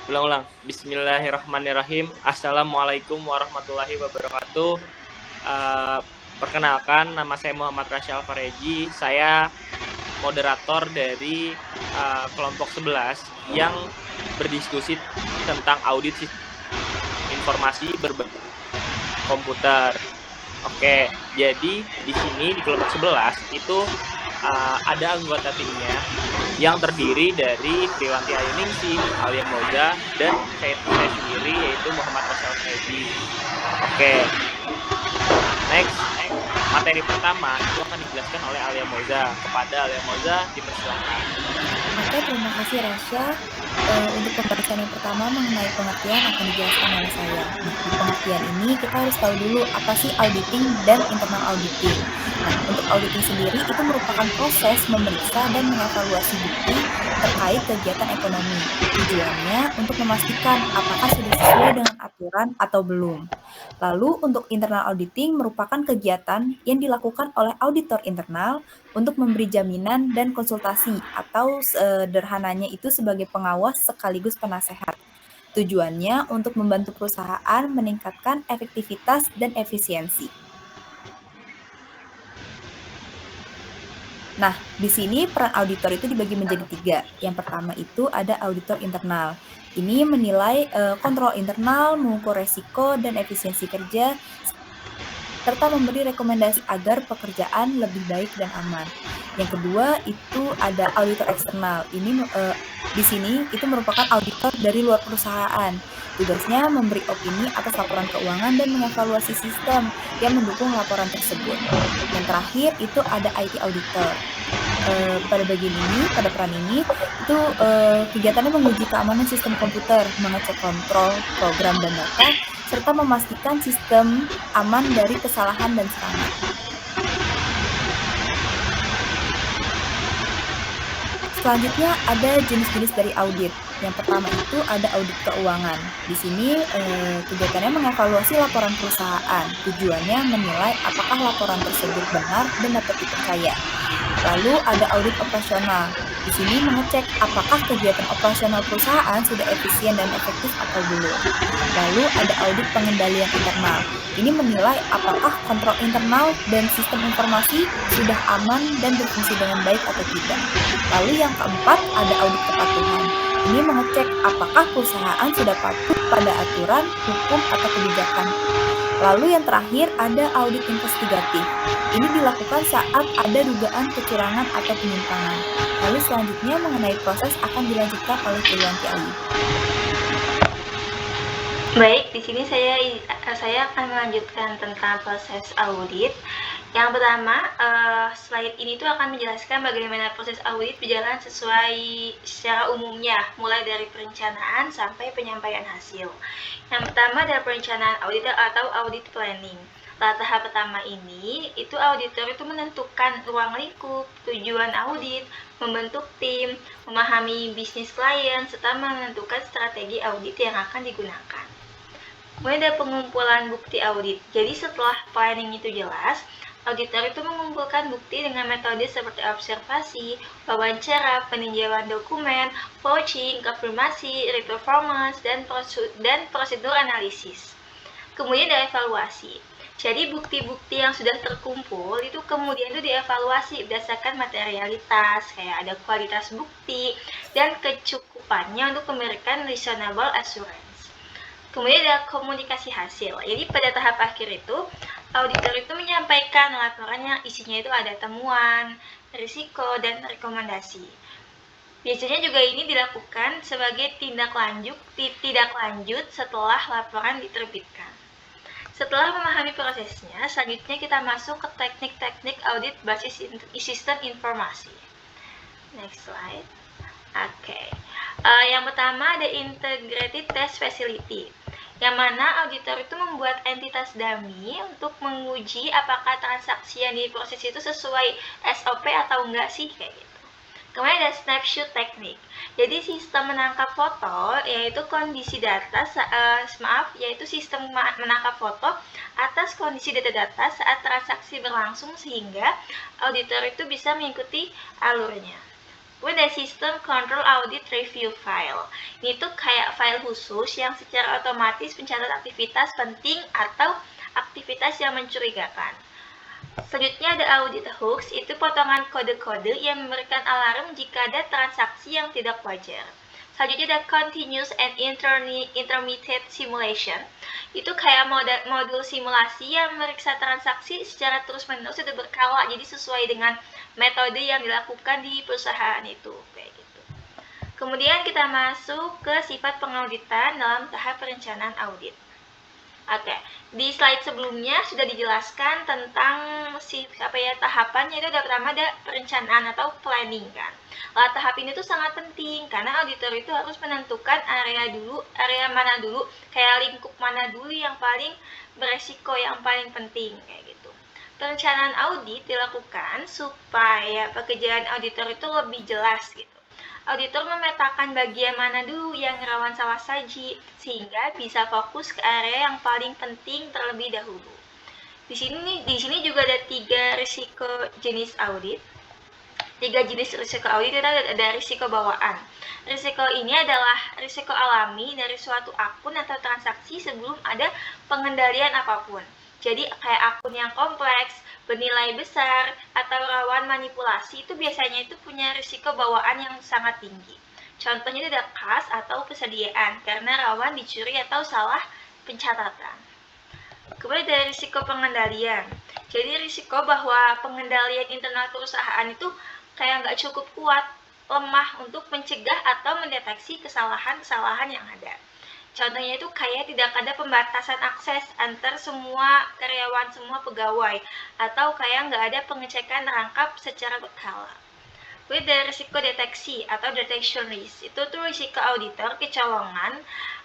Ulang-ulang. Bismillahirrahmanirrahim. Assalamualaikum warahmatullahi wabarakatuh. Perkenalkan, nama saya Muhammad Rasyal Fareji. Saya moderator dari kelompok 11 yang berdiskusi tentang audit informasi berbasis komputer. Oke, jadi di sini di kelompok 11 itu ada anggota timnya yang terdiri dari Priwanti Ayuningsih, Alia Moza, dan saya sendiri yaitu Muhammad Rasyal Fareji. Oke, next. Materi pertama itu akan dijelaskan oleh Alia Moza. Kepada Alia Moza, dipersilakan. Oke, terima kasih Rasya. Untuk pembahasan yang pertama mengenai pengertian akan dijelaskan oleh saya. Nah, di pengertian ini kita harus tahu dulu apa sih auditing dan internal auditing. Nah, untuk auditing sendiri itu merupakan proses memeriksa dan mengevaluasi bukti terkait kegiatan ekonomi. Tujuannya untuk memastikan apakah sudah sesuai dengan aturan atau belum. Lalu untuk internal auditing merupakan kegiatan yang dilakukan oleh auditor internal untuk memberi jaminan dan konsultasi atau sederhananya itu sebagai pengawas sekaligus penasehat. Tujuannya untuk membantu perusahaan meningkatkan efektivitas dan efisiensi. Nah, di sini peran auditor itu dibagi menjadi 3. Yang pertama itu ada auditor internal. Ini menilai kontrol internal, mengukur resiko dan efisiensi kerja, serta memberi rekomendasi agar pekerjaan lebih baik dan aman. Yang kedua itu ada auditor eksternal. Ini di sini itu merupakan auditor dari luar perusahaan. Tugasnya memberi opini atas laporan keuangan dan mengevaluasi sistem yang mendukung laporan tersebut. Yang terakhir itu ada IT auditor. Pada bagian ini, pada peran ini, itu kegiatannya menguji keamanan sistem komputer, mengecek kontrol, program, dan data, serta memastikan sistem aman dari kesalahan dan serangan. Selanjutnya ada jenis-jenis dari audit. Yang pertama itu ada audit keuangan. Di sini kegiatannya mengevaluasi laporan perusahaan. Tujuannya menilai apakah laporan tersebut benar dan dapat dipercaya. Lalu ada audit operasional. Di sini mengecek apakah kegiatan operasional perusahaan sudah efisien dan efektif atau belum. Lalu ada audit pengendalian internal. Ini menilai apakah kontrol internal dan sistem informasi sudah aman dan berfungsi dengan baik atau tidak. Lalu yang keempat ada audit kepatuhan. Ini mengecek apakah perusahaan sudah patuh pada aturan, hukum, atau kebijakan. Lalu yang terakhir ada audit investigatif. Ini dilakukan saat ada dugaan kecurangan atau penyimpangan. Lalu selanjutnya mengenai proses akan dilanjutkan oleh Priwanti Ayu. Baik, di sini saya akan melanjutkan tentang proses audit. Yang pertama, slide ini tuh akan menjelaskan bagaimana proses audit berjalan sesuai secara umumnya, mulai dari perencanaan sampai penyampaian hasil. Yang pertama adalah perencanaan audit atau audit planning. Pada tahap pertama ini, itu auditor itu menentukan ruang lingkup, tujuan audit, membentuk tim, memahami bisnis klien, serta menentukan strategi audit yang akan digunakan. Kemudian ada pengumpulan bukti audit. Jadi setelah planning itu jelas, auditor itu mengumpulkan bukti dengan metode seperti observasi, wawancara, peninjauan dokumen, vouching, konfirmasi, reperformance, dan prosedur analisis. Kemudian ada evaluasi. Jadi bukti-bukti yang sudah terkumpul itu kemudian itu dievaluasi berdasarkan materialitas, kayak ada kualitas bukti dan kecukupannya untuk memberikan reasonable assurance. Kemudian ada komunikasi hasil. Jadi pada tahap akhir itu, auditor itu menyampaikan laporan yang isinya itu ada temuan, risiko, dan rekomendasi. Biasanya juga ini dilakukan sebagai tindak lanjut setelah laporan diterbitkan. Setelah memahami prosesnya, selanjutnya kita masuk ke teknik-teknik audit basis sistem informasi. Next slide. Oke. Yang pertama ada Integrated Test Facility, yang mana auditor itu membuat entitas dummy untuk menguji apakah transaksi yang diproses itu sesuai SOP atau enggak sih, kayak gitu. Kemudian ada snapshot teknik. Jadi sistem menangkap foto yaitu yaitu sistem menangkap foto atas kondisi data-data saat transaksi berlangsung sehingga auditor itu bisa mengikuti alurnya. Kemudian ada System Control Audit Review File. Ini tuh kayak file khusus yang secara otomatis mencatat aktivitas penting atau aktivitas yang mencurigakan. Selanjutnya ada audit hooks, itu potongan kode-kode yang memberikan alarm jika ada transaksi yang tidak wajar. Selanjutnya ada continuous and intermediate simulation, itu kayak modul simulasi yang memeriksa transaksi secara terus-menerus dan berkala, jadi sesuai dengan metode yang dilakukan di perusahaan itu, kayak gitu. Kemudian kita masuk ke sifat pengauditan dalam tahap perencanaan audit. Oke, di slide sebelumnya sudah dijelaskan tentang tahapannya. Itu pertama ada perencanaan atau planning kan. Tahap ini tuh sangat penting karena auditor itu harus menentukan area mana dulu, kayak lingkup mana dulu yang paling beresiko, yang paling penting kayak gitu. Perencanaan audit dilakukan supaya pekerjaan auditor itu lebih jelas gitu. Auditor memetakan bagian mana dulu yang rawan salah saji, sehingga bisa fokus ke area yang paling penting terlebih dahulu. Di sini juga ada 3 risiko jenis audit. 3 jenis risiko audit itu ada risiko bawaan. Risiko ini adalah risiko alami dari suatu akun atau transaksi sebelum ada pengendalian apapun. Jadi kayak akun yang kompleks, bernilai besar, atau rawan manipulasi itu biasanya itu punya risiko bawaan yang sangat tinggi. Contohnya ada kas atau persediaan karena rawan dicuri atau salah pencatatan. Kemudian ada risiko pengendalian. Jadi risiko bahwa pengendalian internal perusahaan itu kayak nggak cukup kuat, lemah untuk mencegah atau mendeteksi kesalahan-kesalahan yang ada. Contohnya itu kayak tidak ada pembatasan akses antar semua karyawan, semua pegawai, atau kayak nggak ada pengecekan rangkap secara berkala. Kemudian ada risiko deteksi atau detection risk. Itu tuh risiko auditor kecolongan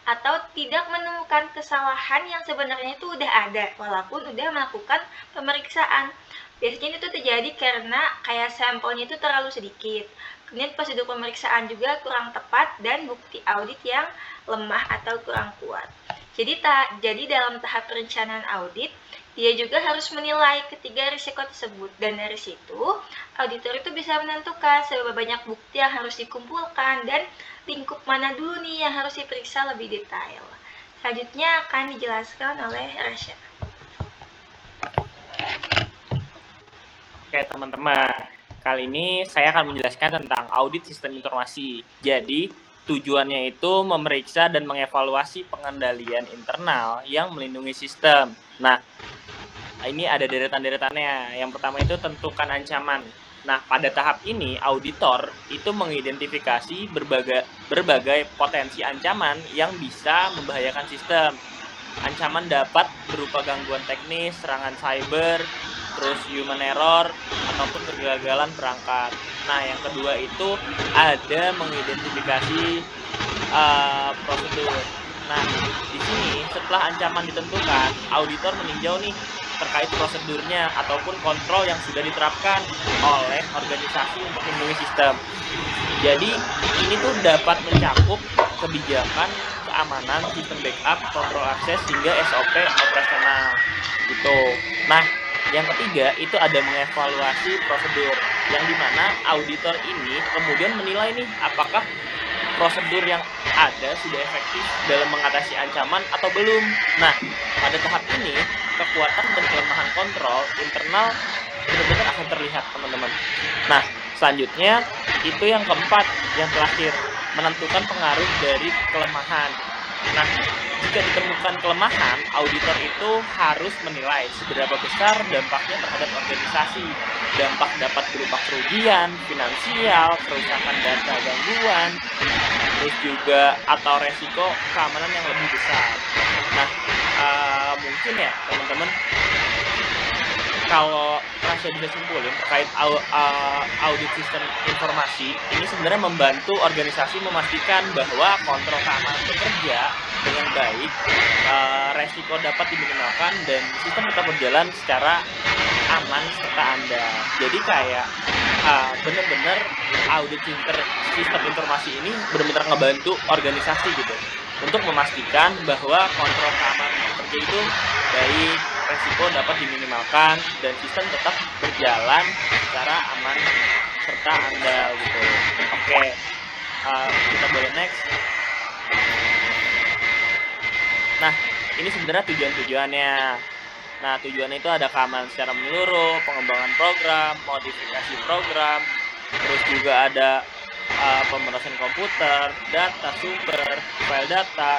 atau tidak menemukan kesalahan yang sebenarnya itu udah ada, walaupun udah melakukan pemeriksaan. Biasanya itu terjadi karena kayak sampelnya itu terlalu sedikit. Kemudian prosedur pemeriksaan juga kurang tepat dan bukti audit yang lemah atau kurang kuat. Jadi dalam tahap perencanaan audit, dia juga harus menilai ketiga risiko tersebut. Dan dari situ, auditor itu bisa menentukan seberapa banyak bukti yang harus dikumpulkan dan lingkup mana dulu nih yang harus diperiksa lebih detail. Selanjutnya akan dijelaskan oleh Rasya. Oke teman-teman, kali ini saya akan menjelaskan tentang audit sistem informasi. Jadi, tujuannya itu memeriksa dan mengevaluasi pengendalian internal yang melindungi sistem. Nah, ini ada deretan-deretannya. Yang pertama itu tentukan ancaman. Nah, pada tahap ini, auditor itu mengidentifikasi berbagai potensi ancaman yang bisa membahayakan sistem. Ancaman dapat berupa gangguan teknis, serangan cyber, terus human error, ataupun kegagalan perangkat. Nah, yang kedua itu ada mengidentifikasi prosedur. Nah, di sini setelah ancaman ditentukan, auditor meninjau nih terkait prosedurnya ataupun kontrol yang sudah diterapkan oleh organisasi untuk melindungi sistem. Jadi, ini tuh dapat mencakup kebijakan keamanan, sistem backup, kontrol akses, hingga SOP operasional gitu. Nah, yang ketiga itu ada mengevaluasi prosedur, yang dimana auditor ini kemudian menilai nih apakah prosedur yang ada sudah efektif dalam mengatasi ancaman atau belum. Nah, pada tahap ini kekuatan dan kelemahan kontrol internal benar-benar akan terlihat teman-teman. Nah, selanjutnya itu yang keempat, yang terakhir, menentukan pengaruh dari kelemahan. Nah, jika ditemukan kelemahan, auditor itu harus menilai seberapa besar dampaknya terhadap organisasi. Dampak dapat berupa kerugian, finansial, kerusakan data, gangguan, terus juga atau resiko keamanan yang lebih besar. Nah, mungkin ya teman-teman, kalau Rasya bisa simpulin terkait audit sistem informasi, ini sebenarnya membantu organisasi memastikan bahwa kontrol keamanan bekerja dengan baik, resiko dapat diminimalkan, dan sistem tetap berjalan secara aman serta andal. Jadi kayak benar-benar audit sistem informasi ini benar-benar ngebantu organisasi gitu untuk memastikan bahwa kontrol keamanan bekerja itu baik, resiko dapat diminimalkan, dan sistem tetap berjalan secara aman serta andal gitu. Oke, kita boleh next. Nah, ini sebenarnya tujuannya. Nah, tujuannya itu ada keamanan secara menyeluruh, pengembangan program, modifikasi program, terus juga ada pemrosesan komputer, data sumber, file data.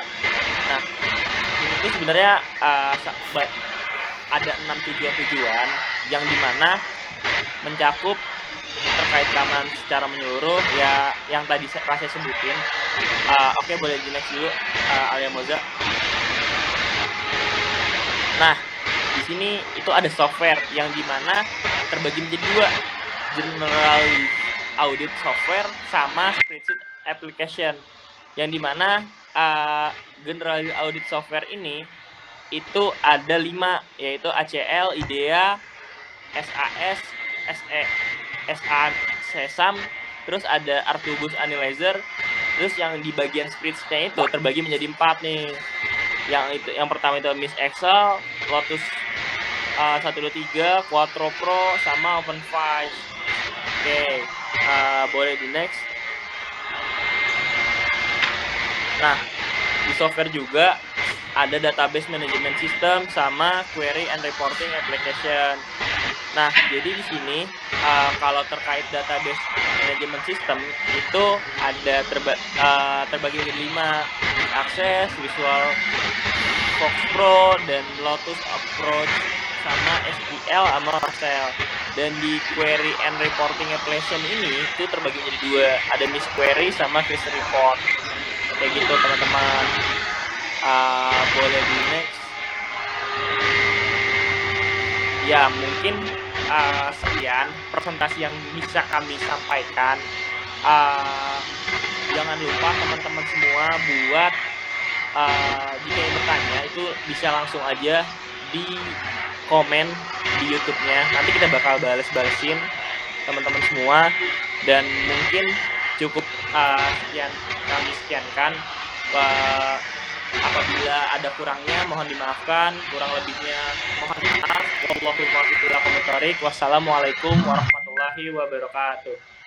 Nah, ini tuh sebenarnya ada 6 tujuan yang dimana mencakup terkait keamanan secara menyeluruh ya yang tadi saya sebutin. Oke, boleh di next dulu, Alia Moza. Nah, di sini itu ada software yang dimana terbagi menjadi dua, general audit software sama spreadsheet application, yang dimana general audit software ini itu ada 5, yaitu ACL, IDEA, SAS, SE, SA, Sesam, terus ada Artubus Analyzer. Terus yang di bagian spreadsheet-nya itu terbagi menjadi 4 nih. Yang pertama itu Miss Excel, Lotus 123, Quattro Pro, sama OpenFive. Oke, boleh di next. Nah, di software juga ada database management system sama query and reporting application. Nah, jadi di sini kalau terkait database management system itu ada terbagi menjadi 5, Access, Visual Fox Pro, dan Lotus Approach, sama SQL sama Excel. Dan di query and reporting application ini itu terbagi menjadi 2, ada Miss Query sama Chris Report. Kayak gitu teman-teman. Boleh di next. Ya, mungkin sekian presentasi yang bisa kami sampaikan. Jangan lupa teman-teman semua buat jika yang bertanya itu bisa langsung aja di komen di YouTube-nya. Nanti kita bakal balesin teman-teman semua. Dan mungkin cukup sekian kami sekiankan. Apabila ada kurangnya mohon dimaafkan, kurang lebihnya mohon maaf. Wassalamualaikum warahmatullahi wabarakatuh.